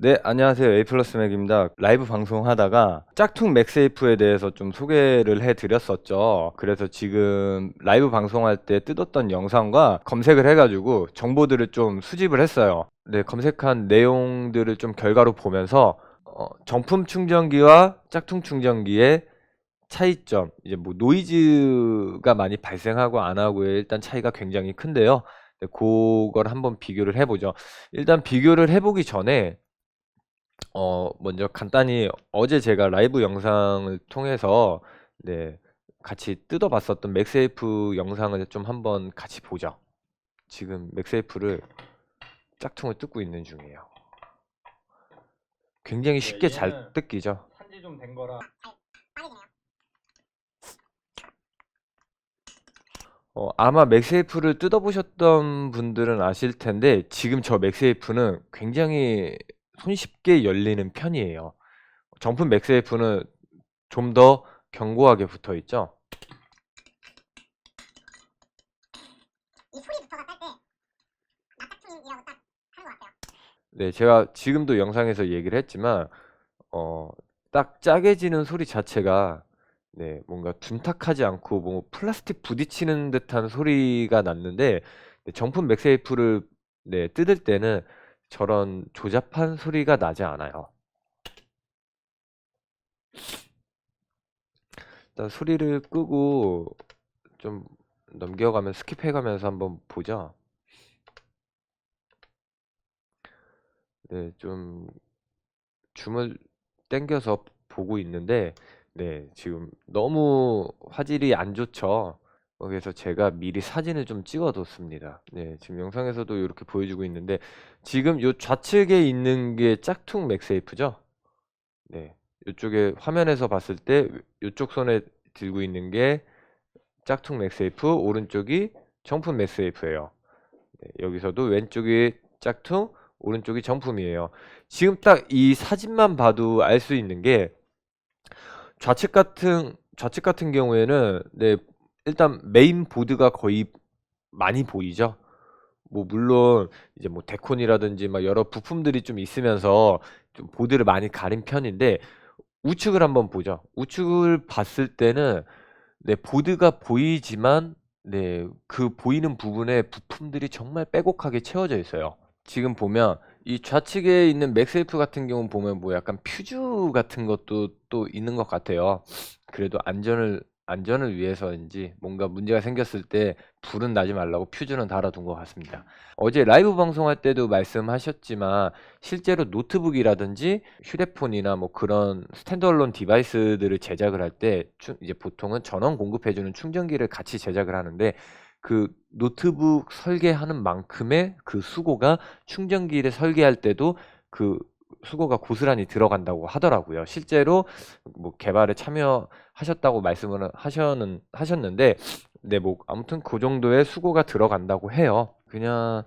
네, 안녕하세요. 에이플러스 맥입니다. 라이브 방송하다가 짝퉁 맥세이프에 대해서 좀 소개를 해드렸었죠. 그래서 지금 라이브 방송할 때 뜯었던 영상과 검색을 해가지고 정보들을 좀 수집을 했어요. 네, 검색한 내용들을 좀 결과로 보면서 정품 충전기와 짝퉁 충전기의 차이점, 이제 뭐 노이즈가 많이 발생하고 안 하고의 일단 차이가 굉장히 큰데요. 네, 그걸 한번 비교를 해보죠. 일단 비교를 해보기 전에 먼저 간단히 어제 제가 라이브 영상을 통해서 네, 같이 뜯어봤었던 맥세이프 영상을 좀 한번 같이 보죠. 지금 맥세이프를 짝퉁을 뜯고 있는 중이에요. 굉장히 쉽게 잘 얘는 뜯기죠. 산지 좀 된 거라. 아마 맥세이프를 뜯어보셨던 분들은 아실 텐데 지금 저 맥세이프는 굉장히 손쉽게 열리는 편이에요. 정품 맥세이프는 좀 더 견고하게 붙어 있죠. 이 소리부터가 딸 때 납작충이라고 딱 하는 것 같아요. 네, 제가 지금도 영상에서 얘기를 했지만 어, 딱 짜게지는 소리 자체가 네, 뭔가 둔탁하지 않고 뭐 플라스틱 부딪히는 듯한 소리가 났는데 네, 정품 맥세이프를 네, 뜯을 때는 저런 조잡한 소리가 나지 않아요. 일단 소리를 끄고 좀 넘겨가면 스킵해가면서 한번 보죠. 네, 좀 줌을 당겨서 보고 있는데 네, 지금 너무 화질이 안 좋죠. 그래서 제가 미리 사진을 좀 찍어뒀습니다. 네, 지금 영상에서도 이렇게 보여주고 있는데 지금 요 좌측에 있는 게 짝퉁 맥세이프죠. 네, 이쪽에 화면에서 봤을 때 이쪽 손에 들고 있는 게 짝퉁 맥세이프, 오른쪽이 정품 맥세이프예요. 네, 여기서도 왼쪽이 짝퉁, 오른쪽이 정품이에요. 지금 딱 이 사진만 봐도 알 수 있는 게 좌측 같은 경우에는 네, 일단 메인 보드가 거의 많이 보이죠. 뭐 물론 이제 뭐 데콘이라든지 막 여러 부품들이 좀 있으면서 좀 보드를 많이 가린 편인데 우측을 한번 보죠. 우측을 봤을 때는 네, 보드가 보이지만 네, 그 보이는 부분에 부품들이 정말 빼곡하게 채워져 있어요. 지금 보면 이 좌측에 있는 맥세이프 같은 경우 보면 뭐 약간 퓨즈 같은 것도 또 있는 것 같아요. 그래도 안전을 위해서인지 뭔가 문제가 생겼을 때 불은 나지 말라고 퓨즈는 달아둔 것 같습니다. 어제 라이브 방송할 때도 말씀하셨지만 실제로 노트북이라든지 휴대폰이나 뭐 그런 스탠드얼론 디바이스들을 제작을 할 때 이제 보통은 전원 공급해주는 충전기를 같이 제작을 하는데 그 노트북 설계하는 만큼의 그 수고가 충전기를 설계할 때도 그 수고가 고스란히 들어간다고 하더라고요. 실제로 뭐 개발에 참여하셨다고 말씀을 하셨는데 네, 뭐 아무튼 그 정도의 수고가 들어간다고 해요. 그냥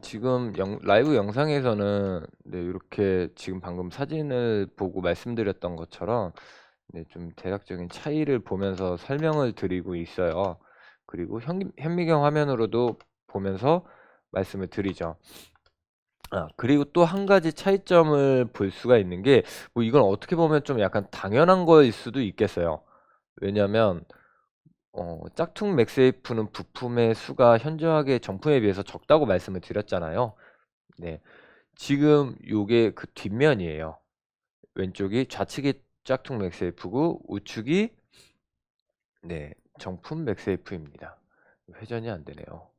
지금 라이브 영상에서는 네, 이렇게 지금 방금 사진을 보고 말씀드렸던 것처럼 네, 좀 대략적인 차이를 보면서 설명을 드리고 있어요. 그리고 현미경 화면으로도 보면서 말씀을 드리죠. 그리고 또 한 가지 차이점을 볼 수가 있는 게, 뭐 이건 어떻게 보면 좀 약간 당연한 거일 수도 있겠어요. 왜냐면, 짝퉁 맥세이프는 부품의 수가 현저하게 정품에 비해서 적다고 말씀을 드렸잖아요. 네. 지금 요게 그 뒷면이에요. 왼쪽이 좌측이 짝퉁 맥세이프고 우측이 네, 정품 맥세이프입니다. 회전이 안 되네요.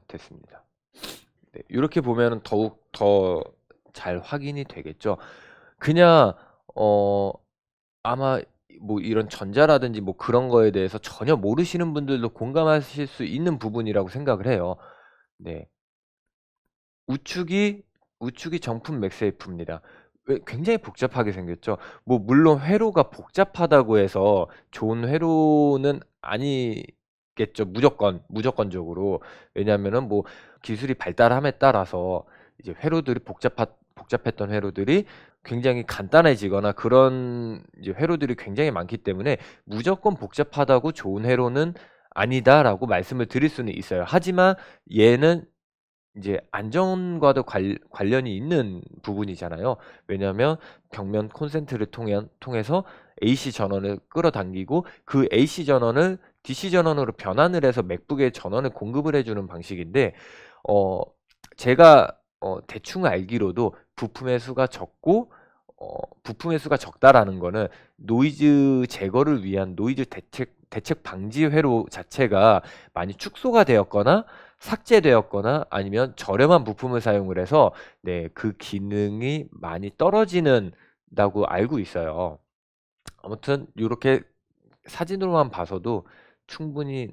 됐습니다. 네, 이렇게 보면 더욱 더 잘 확인이 되겠죠. 그냥 어 아마 뭐 이런 전자라든지 뭐 그런 거에 대해서 전혀 모르시는 분들도 공감하실 수 있는 부분이라고 생각을 해요. 네. 우측이 우측이 정품 맥세이프입니다. 굉장히 복잡하게 생겼죠. 뭐 물론 회로가 복잡하다고 해서 좋은 회로는 아니겠죠. 무조건적으로. 왜냐면은 뭐 기술이 발달함에 따라서 이제 복잡했던 회로들이 굉장히 간단해지거나 그런 이제 회로들이 굉장히 많기 때문에 무조건 복잡하다고 좋은 회로는 아니다라고 말씀을 드릴 수는 있어요. 하지만 얘는 이제 안전과도 관련이 있는 부분이잖아요. 왜냐하면 벽면 콘센트를 통해서 AC 전원을 끌어당기고 그 AC 전원을 DC 전원으로 변환을 해서 맥북에 전원을 공급을 해주는 방식인데 어, 제가 대충 알기로도 부품의 수가 적고 부품의 수가 적다라는 거는 노이즈 제거를 위한 노이즈 대책 방지 회로 자체가 많이 축소가 되었거나 삭제되었거나 아니면 저렴한 부품을 사용을 해서 네, 그 기능이 많이 떨어지는다고 알고 있어요. 아무튼 이렇게 사진으로만 봐서도 충분히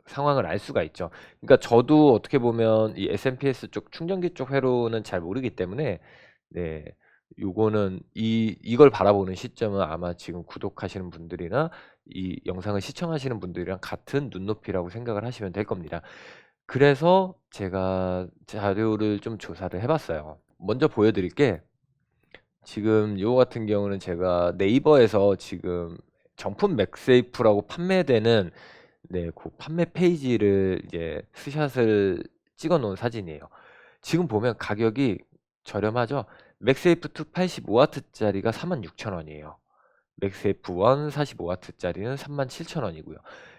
상황을 알 수가 있죠. 그러니까 저도 어떻게 보면 이 SMPS 쪽 충전기 쪽 회로는 잘 모르기 때문에 네, 요거는 이걸 바라보는 시점은 아마 지금 구독하시는 분들이나 이 영상을 시청하시는 분들이랑 같은 눈높이라고 생각을 하시면 될 겁니다. 그래서 제가 자료를 좀 조사를 해봤어요. 먼저 보여드릴 게 지금 요거 같은 경우는 제가 네이버에서 지금 정품 맥세이프라고 판매되는 네, 그 판매 페이지를 이제 스샷을 찍어 놓은 사진이에요. 지금 보면 가격이 저렴하죠? 맥세이프 2 85W짜리가 46,000원이에요. 맥세이프 1 45W짜리는 37,000원이고요.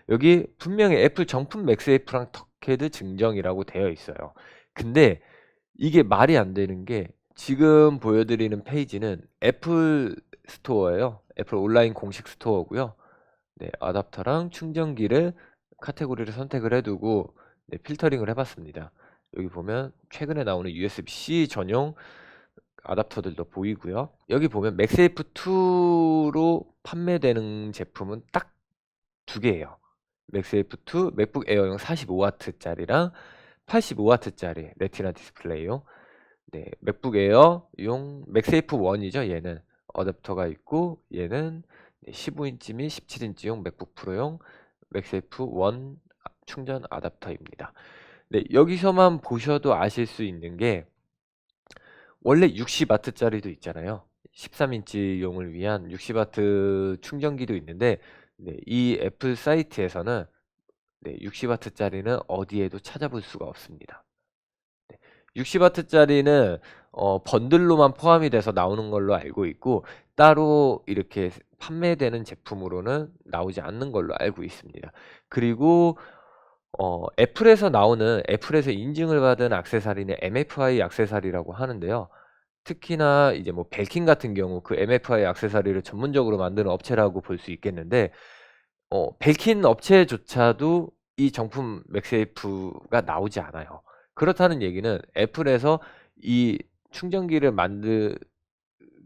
여기 분명히 애플 정품 맥세이프랑 덕헤드 증정이라고 되어 있어요. 근데 이게 말이 안 되는 게 지금 보여드리는 페이지는 애플 스토어예요. 애플 온라인 공식 스토어고요. 네, 아답터랑 충전기를 카테고리를 선택을 해두고 네, 필터링을 해봤습니다. 여기 보면 최근에 나오는 USB-C 전용 아답터들도 보이고요. 여기 보면 맥세이프 2로 판매되는 제품은 딱 두 개예요. 맥세이프 2 맥북 에어용 45W짜리랑 85W짜리 레티나 디스플레이용 네, 맥북 에어용 맥세이프 1이죠. 얘는 어댑터가 있고 얘는 15인치 및 17인치용 맥북 프로용 맥세이프 1 충전 아답터입니다. 네, 여기서만 보셔도 아실 수 있는 게 원래 60W짜리도 있잖아요. 13인치용을 위한 60W 충전기도 있는데 네, 이 애플 사이트에서는 네, 60W짜리는 어디에도 찾아볼 수가 없습니다. 60W짜리는 번들로만 포함이 돼서 나오는 걸로 알고 있고 따로 이렇게 판매되는 제품으로는 나오지 않는 걸로 알고 있습니다. 그리고 애플에서 인증을 받은 액세서리는 MFI 액세서리라고 하는데요. 특히나 이제 뭐 벨킨 같은 경우 그 MFI 액세서리를 전문적으로 만드는 업체라고 볼 수 있겠는데 벨킨 업체조차도 이 정품 맥세이프가 나오지 않아요. 그렇다는 얘기는 애플에서 이 충전기를 만들기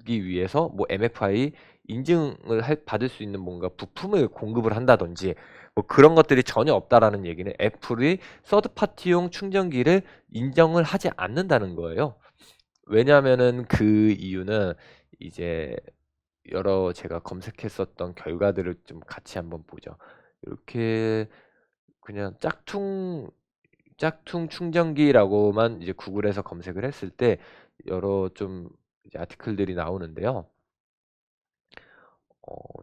위해서 뭐 MFI 인증을 받을 수 있는 뭔가 부품을 공급을 한다든지 뭐 그런 것들이 전혀 없다라는 얘기는 애플이 서드파티용 충전기를 인정을 하지 않는다는 거예요. 왜냐하면은 그 이유는 이제 여러 제가 검색했었던 결과들을 좀 같이 한번 보죠. 이렇게 그냥 짝퉁 충전기라고만 이제 구글에서 검색을 했을 때 여러 좀 이제 아티클들이 나오는데요.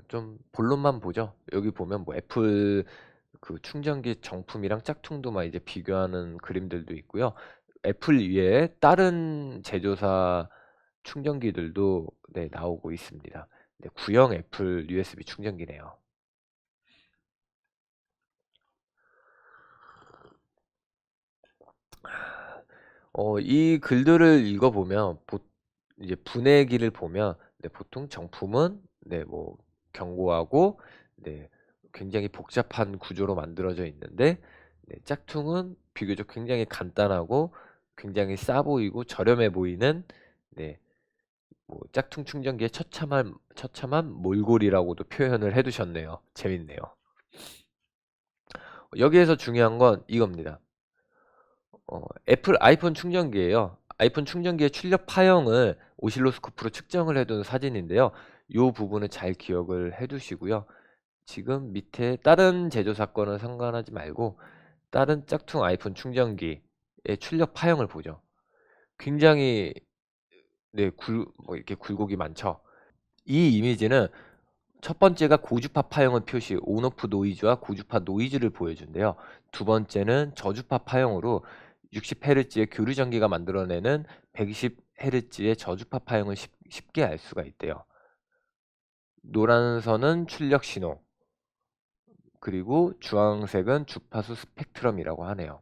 좀 본론만 보죠. 여기 보면 뭐 애플 그 충전기 정품이랑 짝퉁도 막 이제 비교하는 그림들도 있고요. 애플 위에 다른 제조사 충전기들도 네, 나오고 있습니다. 네, 구형 애플 USB 충전기네요. 이 글들을 읽어보면 이제 분해기를 보면 네, 보통 정품은 네, 뭐 견고하고 네, 굉장히 복잡한 구조로 만들어져 있는데 네, 짝퉁은 비교적 굉장히 간단하고 굉장히 싸 보이고 저렴해 보이는 네, 뭐 짝퉁 충전기의 처참한 몰골이라고도 표현을 해두셨네요. 재밌네요. 여기에서 중요한 건 이겁니다. 애플 아이폰 충전기예요. 아이폰 충전기의 출력 파형을 오실로스코프로 측정을 해둔 사진인데요. 이 부분을 잘 기억을 해두시고요. 지금 밑에 다른 제조사 건은 상관하지 말고 다른 짝퉁 아이폰 충전기의 출력 파형을 보죠. 굉장히 네, 뭐 이렇게 굴곡이 많죠. 이 이미지는 첫 번째가 고주파 파형을 표시 온오프 노이즈와 고주파 노이즈를 보여준대요. 두 번째는 저주파 파형으로 60Hz의 교류 전기가 만들어내는 120Hz의 저주파 파형을 쉽게 알 수가 있대요. 노란 선은 출력 신호, 그리고 주황색은 주파수 스펙트럼이라고 하네요.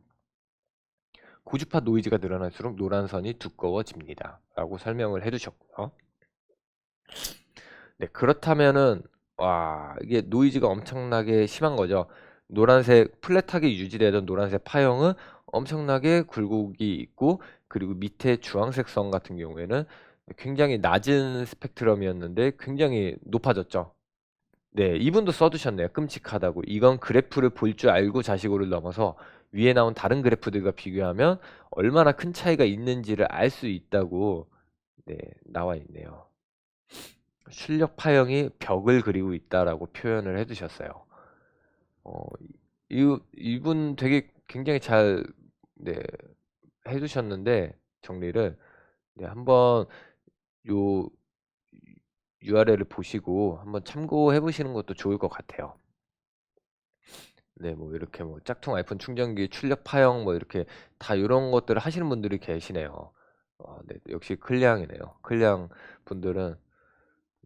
고주파 노이즈가 늘어날수록 노란 선이 두꺼워집니다. 라고 설명을 해주셨고요. 네, 그렇다면은 이게 노이즈가 엄청나게 심한 거죠. 노란색 플랫하게 유지되던 노란색 파형은 엄청나게 굴곡이 있고, 그리고 밑에 주황색 선 같은 경우에는 굉장히 낮은 스펙트럼이었는데 굉장히 높아졌죠. 네, 이분도 써두셨네요. 끔찍하다고. 이건 그래프를 볼 줄 알고 자식으로 넘어서 위에 나온 다른 그래프들과 비교하면 얼마나 큰 차이가 있는지를 알 수 있다고, 네, 나와 있네요. 출력 파형이 벽을 그리고 있다라고 표현을 해두셨어요. 이분 되게 굉장히 잘, 네, 해두셨는데 정리를, 네, 한번 요 URL을 보시고 한번 참고해 보시는 것도 좋을 것 같아요. 네, 뭐 이렇게 뭐 짝퉁 아이폰 충전기 출력 파형 뭐 이렇게 다 이런 것들을 하시는 분들이 계시네요. 네, 역시 클리앙이네요. 클리앙 분들은,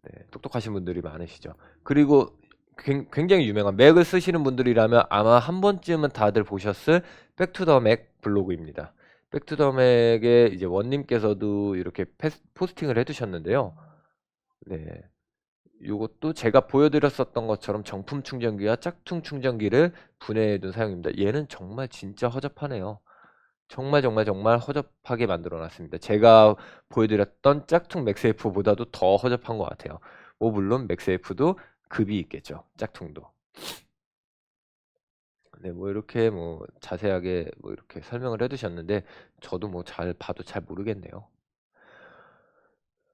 네, 똑똑하신 분들이 많으시죠. 그리고 굉장히 유명한 맥을 쓰시는 분들이라면 아마 한 번쯤은 다들 보셨을 백투더맥 블로그입니다. 백투더맥에 이제 원님께서도 이렇게 포스팅을 해두셨는데요. 네, 요것도 제가 보여드렸었던 것처럼 정품 충전기와 짝퉁 충전기를 분해해둔 사용입니다. 얘는 정말 진짜 허접하네요. 정말 정말 정말 허접하게 만들어 놨습니다. 제가 보여드렸던 짝퉁 맥세이프보다도 더 허접한 것 같아요. 뭐 물론 맥세이프도 급이 있겠죠. 짝퉁도. 네, 뭐 이렇게 뭐 자세하게 뭐 이렇게 설명을 해두셨는데 저도 뭐 잘 봐도 잘 모르겠네요.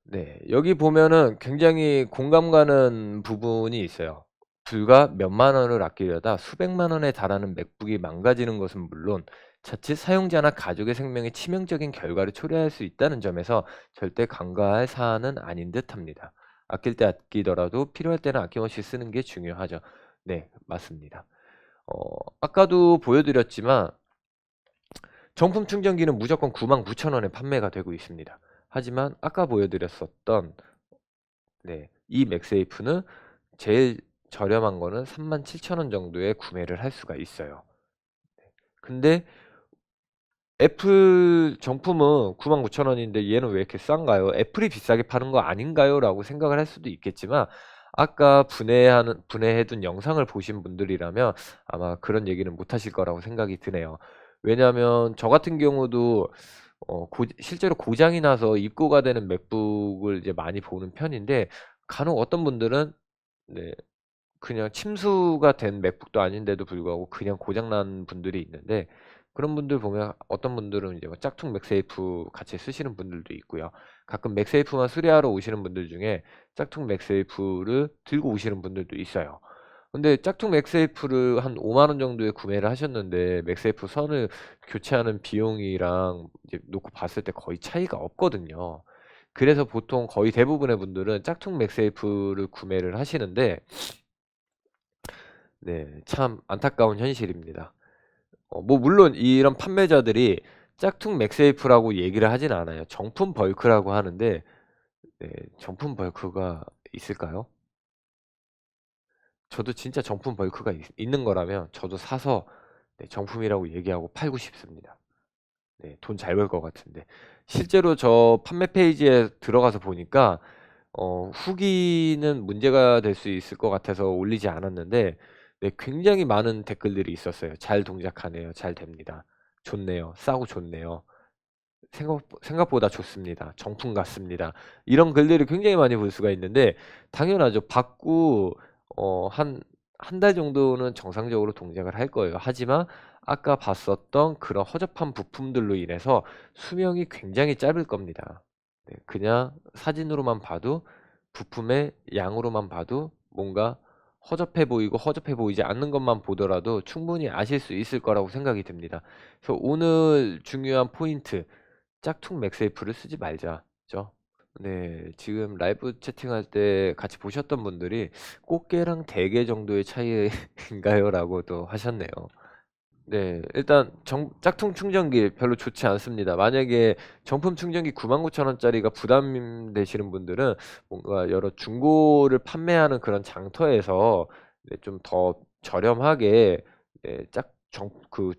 네, 여기 보면은 굉장히 공감 가는 부분이 있어요. 불과 몇만 원을 아끼려다 수백만 원에 달하는 맥북이 망가지는 것은 물론 자칫 사용자나 가족의 생명에 치명적인 결과를 초래할 수 있다는 점에서 절대 간과할 사안은 아닌 듯합니다. 아낄 때 아끼더라도 필요할 때는 아낌없이 쓰는 게 중요하죠. 네, 맞습니다. 아까도 보여드렸지만 정품 충전기는 무조건 99,000원에 판매가 되고 있습니다. 하지만 아까 보여드렸었던, 네, 이 맥세이프는 제일 저렴한 거는 37,000원 정도에 구매를 할 수가 있어요. 근데 애플 정품은 99,000원인데 얘는 왜 이렇게 싼가요? 애플이 비싸게 파는 거 아닌가요? 라고 생각을 할 수도 있겠지만 아까 분해해둔 영상을 보신 분들이라면 아마 그런 얘기는 못 하실 거라고 생각이 드네요. 왜냐하면 저 같은 경우도 실제로 고장이 나서 입고가 되는 맥북을 이제 많이 보는 편인데 간혹 어떤 분들은, 네, 그냥 침수가 된 맥북도 아닌데도 불구하고 그냥 고장난 분들이 있는데 그런 분들 보면 어떤 분들은 이제 뭐 짝퉁 맥세이프 같이 쓰시는 분들도 있고요. 가끔 맥세이프만 수리하러 오시는 분들 중에 짝퉁 맥세이프를 들고 오시는 분들도 있어요. 근데 짝퉁 맥세이프를 한 5만 원 정도에 구매를 하셨는데 맥세이프 선을 교체하는 비용이랑 이제 놓고 봤을 때 거의 차이가 없거든요. 그래서 보통 거의 대부분의 분들은 짝퉁 맥세이프를 구매를 하시는데, 네, 참 안타까운 현실입니다. 뭐 물론 이런 판매자들이 짝퉁 맥세이프라고 얘기를 하진 않아요. 정품 벌크라고 하는데, 네, 정품 벌크가 있을까요? 저도 진짜 정품 벌크가 있는 거라면 저도 사서, 네, 정품이라고 얘기하고 팔고 싶습니다. 네, 돈 잘 벌 것 같은데. 실제로 저 판매 페이지에 들어가서 보니까 후기는 문제가 될 수 있을 것 같아서 올리지 않았는데, 네, 굉장히 많은 댓글들이 있었어요. 잘 동작하네요. 잘 됩니다. 좋네요. 싸고 좋네요. 생각보다 좋습니다. 정품 같습니다. 이런 글들을 굉장히 많이 볼 수가 있는데 당연하죠. 받고 한 달 정도는 정상적으로 동작을 할 거예요. 하지만 아까 봤었던 그런 허접한 부품들로 인해서 수명이 굉장히 짧을 겁니다. 네, 그냥 사진으로만 봐도 부품의 양으로만 봐도 뭔가 허접해 보이고 허접해 보이지 않는 것만 보더라도 충분히 아실 수 있을 거라고 생각이 듭니다. 그래서 오늘 중요한 포인트, 짝퉁 맥세이프를 쓰지 말자죠. 네, 지금 라이브 채팅할 때 같이 보셨던 분들이 꽃게랑 대게 정도의 차이인가요? 라고도 하셨네요. 네, 일단 짝퉁 충전기 별로 좋지 않습니다. 만약에 정품 충전기 99,000원짜리가 부담되시는 분들은 뭔가 여러 중고를 판매하는 그런 장터에서 네, 좀 더 저렴하게 네, 그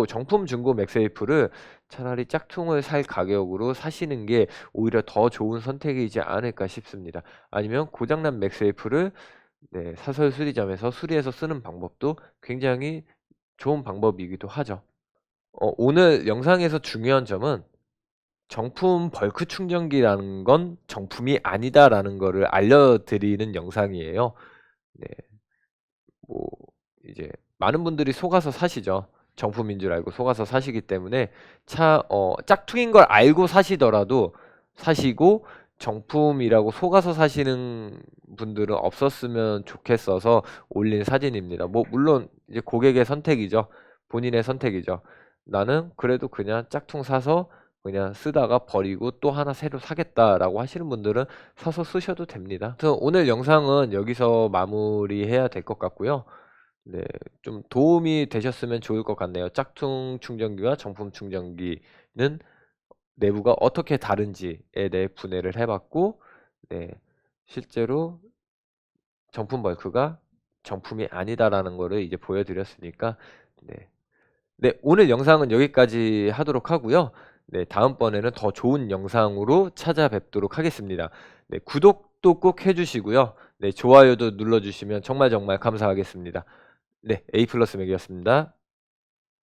정품 중고 맥세이프를 차라리 짝퉁을 살 가격으로 사시는 게 오히려 더 좋은 선택이지 않을까 싶습니다. 아니면 고장난 맥세이프를 네, 사설 수리점에서 수리해서 쓰는 방법도 굉장히 좋은 방법이기도 하죠. 오늘 영상에서 중요한 점은 정품 벌크 충전기라는 건 정품이 아니다라는 거를 알려드리는 영상이에요. 네, 뭐 이제 많은 분들이 속아서 사시죠. 정품인 줄 알고 속아서 사시기 때문에 짝퉁인 걸 알고 사시더라도 사시고 정품이라고 속아서 사시는 분들은 없었으면 좋겠어서 올린 사진입니다. 뭐 물론 이제 고객의 선택이죠. 본인의 선택이죠. 나는 그래도 그냥 짝퉁 사서 그냥 쓰다가 버리고 또 하나 새로 사겠다라고 하시는 분들은 사서 쓰셔도 됩니다. 그래서 오늘 영상은 여기서 마무리해야 될 것 같고요. 네, 좀 도움이 되셨으면 좋을 것 같네요. 짝퉁 충전기와 정품 충전기는 내부가 어떻게 다른지에 대해 분해를 해봤고, 네, 실제로 정품 벌크가 정품이 아니다라는 거를 이제 보여드렸으니까, 네. 네, 오늘 영상은 여기까지 하도록 하고요. 네, 다음번에는 더 좋은 영상으로 찾아뵙도록 하겠습니다. 네, 구독도 꼭 해주시고요. 네, 좋아요도 눌러주시면 정말 정말 감사하겠습니다. 네, A 플러스 맥이었습니다.